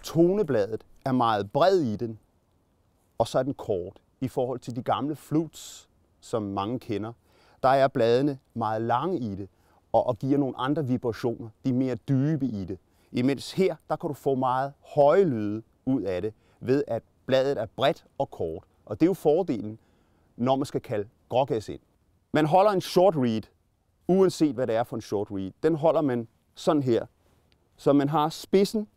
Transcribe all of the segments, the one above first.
tonebladet er meget bred i den, og så er den kort. I forhold til de gamle flutes, som mange kender, der er bladene meget lange i det, og giver nogle andre vibrationer. De er mere dybe i det. Imens her, der kan du få meget høje lyde ud af det, ved at bladet er bredt og kort. Og det er jo fordelen, når man skal kalde grågæs ind. Man holder en short reed, uanset hvad det er for en short reed. Den holder man sådan her, så man har spidsen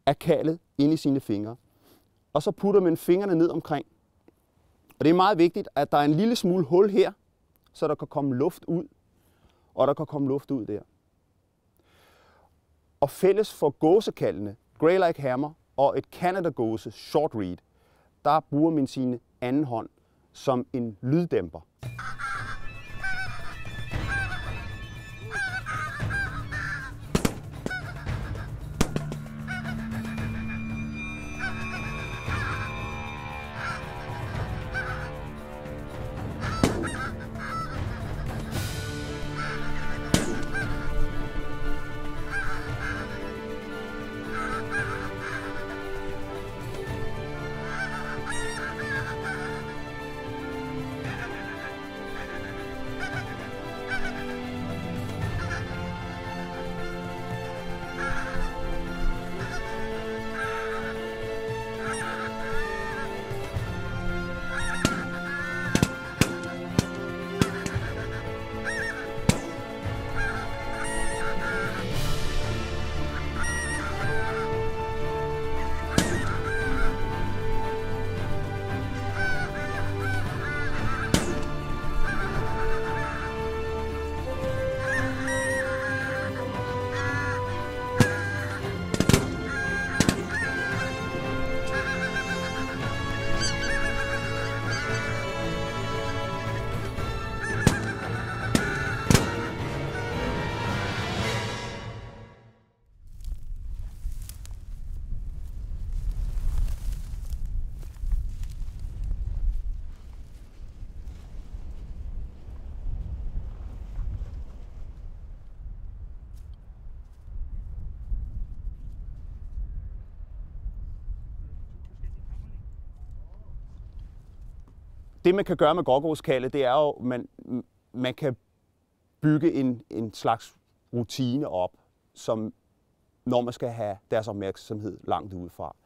af kaldet inde i sine fingre. Og så putter man fingrene ned omkring. Og det er meget vigtigt, at der er en lille smule hul her, så der kan komme luft ud, og der kan komme luft ud der. Og fælles for gåsekaldene, Greylag Hammer og et Canada gåse short reed, der bruger man sin anden hånd som en lyddæmper. Det man kan gøre med grågåskaldet, det er jo, at man kan bygge en slags rutine op, som når man skal have deres opmærksomhed langt udefra.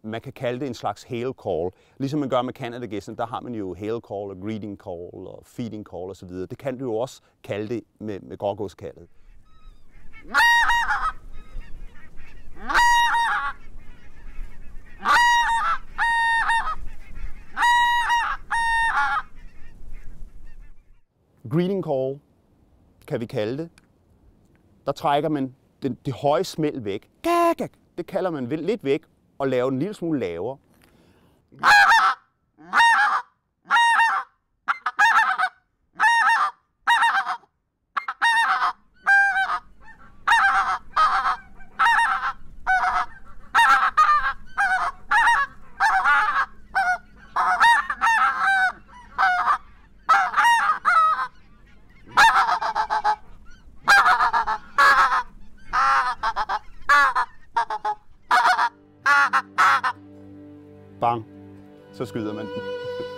Man kan kalde det en slags hail call. Ligesom man gør med Canada-gæsten, der har man jo hail call og greeting call og feeding call osv. Det kan du jo også kalde det med grågåskaldet. Greeting call kan vi kalde det. Der trækker man det høje smæld væk. Det kalder man lidt væk og laver en lille smule lavere. Bang, så skyder man den.